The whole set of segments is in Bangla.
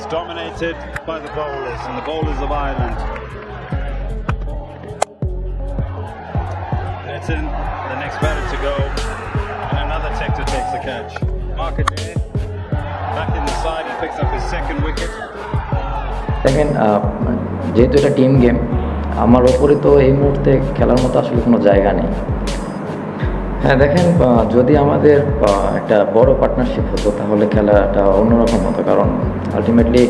It's dominated by the bowlers and the bowlers of Ireland. It's in the next batter to go, and another Tector takes the catch. Markadere back in the side, he picks up his second wicket. দেখেন যেহেতু এটা টিম গেম, আমার ওপরে তো এই মুহূর্তে খেলার মতো আসলে কোনো জায়গা নেই। হ্যাঁ দেখেন, যদি আমাদের একটা বড় পার্টনারশিপ হতো তাহলে খেলাটা অন্যরকম হতো, কারণ আলটিমেটলি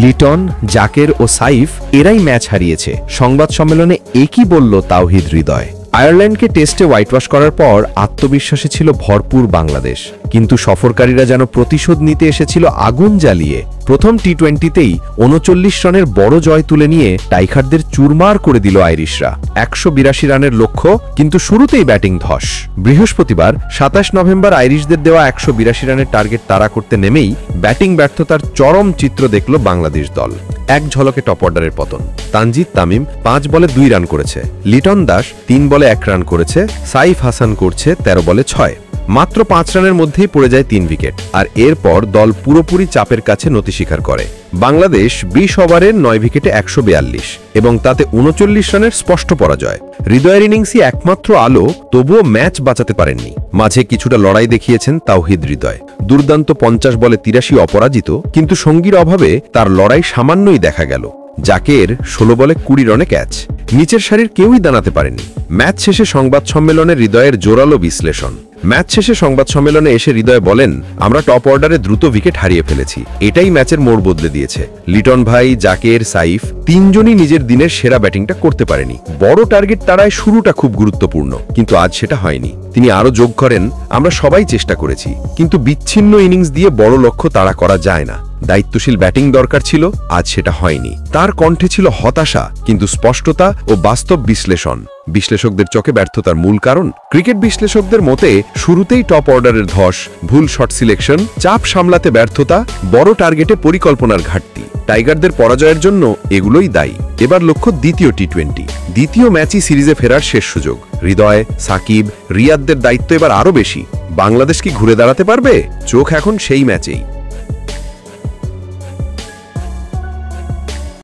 লিটন, জাকের ও সাইফ এরাই ম্যাচ হারিয়েছে। সংবাদ সম্মেলনে একই বলল তাওহিদ হৃদয়। আয়ারল্যান্ডকে টেস্টে হোয়াইটওয়াশ করার পর আত্মবিশ্বাসে ছিল ভরপুর বাংলাদেশ, কিন্তু সফরকারীরা যেন প্রতিশোধ নিতে এসেছিল আগুন জ্বালিয়ে। প্রথম টি-20তেই ৩৯ রানের বড় জয় তুলে নিয়ে টাইগারদের চুরমার করে দিল আইরিশরা। ১৮২ রানের লক্ষ্য, কিন্তু শুরুতেই ব্যাটিং ধস। বৃহস্পতিবার ২৭ নভেম্বর আইরিশদের দেওয়া ১৮২ রানের টার্গেট তাড়া করতে নেমেই ব্যাটিং ব্যর্থতার চরম চিত্র দেখল বাংলাদেশ দল। এক ঝলকে টপ অর্ডারের পতন। তানজিদ তামিম ৫ বলে ২ রান করেছে, লিটন দাস ৩ বলে ১ রান করেছে, সাইফ হাসান করছে ১৩ বলে ৬। মাত্র ৫ রানের মধ্যেই পড়ে যায় ৩ উইকেট, আর এরপর দল পুরোপুরি চাপের কাছে নতি স্বীকার করে। বাংলাদেশ ২০ ওভারের ৯ উইকেটে ১৪২ এবং তাতে ৩৯ রানের স্পষ্ট পরাজয়। হৃদয়ের ইনিংসই একমাত্র আলো, তবুও ম্যাচ বাঁচাতে পারেননি। মাঝে কিছুটা লড়াই দেখিয়েছেন তাওহিদ হৃদয়। দুর্দান্ত ৫০ বলে ৮৩ অপরাজিত, কিন্তু সঙ্গীর অভাবে তার লড়াই সামান্যই দেখা গেল। জাকের ১৬ বলে ২০ রানে ক্যাচ, নিচের সারির কেউই দাঁড়াতে পারেনি। ম্যাচ শেষে সংবাদ সম্মেলনে হৃদয়ের জোরালো বিশ্লেষণ। ম্যাচ শেষে সংবাদ সম্মেলনে এসে হৃদয় বলেন, আমরা টপ অর্ডারে দ্রুত উইকেট হারিয়ে ফেলেছি, এটাই ম্যাচের মোড় বদলে দিয়েছে। লিটন ভাই, জাকের, সাইফ তিনজনই নিজের দিনের সেরা ব্যাটিংটা করতে পারেনি। বড় টার্গেট তাড়ায় শুরুটা খুব গুরুত্বপূর্ণ, কিন্তু আজ সেটা হয়নি। তিনি আরও যোগ করেন, আমরা সবাই চেষ্টা করেছি, কিন্তু বিচ্ছিন্ন ইনিংস দিয়ে বড় লক্ষ্য তাড়া করা যায় না। দায়িত্বশীল ব্যাটিং দরকার ছিল, আজ সেটা হয়নি। তার কণ্ঠে ছিল হতাশা, কিন্তু স্পষ্টতা ও বাস্তব বিশ্লেষণ। বিশ্লেষকদের চোখে ব্যর্থতার মূল কারণ, ক্রিকেট বিশ্লেষকদের মতে শুরুতেই টপ অর্ডারের ধস, ভুল শট সিলেকশন, চাপ সামলাতে ব্যর্থতা, বড় টার্গেটে পরিকল্পনার ঘাটতি। টাইগারদের পরাজয়ের জন্য এগুলোই দায়ী। এবার লক্ষ্য দ্বিতীয় টি-20, দ্বিতীয় ম্যাচই সিরিজে ফেরার শেষ সুযোগ। হৃদয়, সাকিব, রিয়াদদের দায়িত্ব এবার আরও বেশি। বাংলাদেশ কি ঘুরে দাঁড়াতে পারবে? চোখ এখন সেই ম্যাচেই।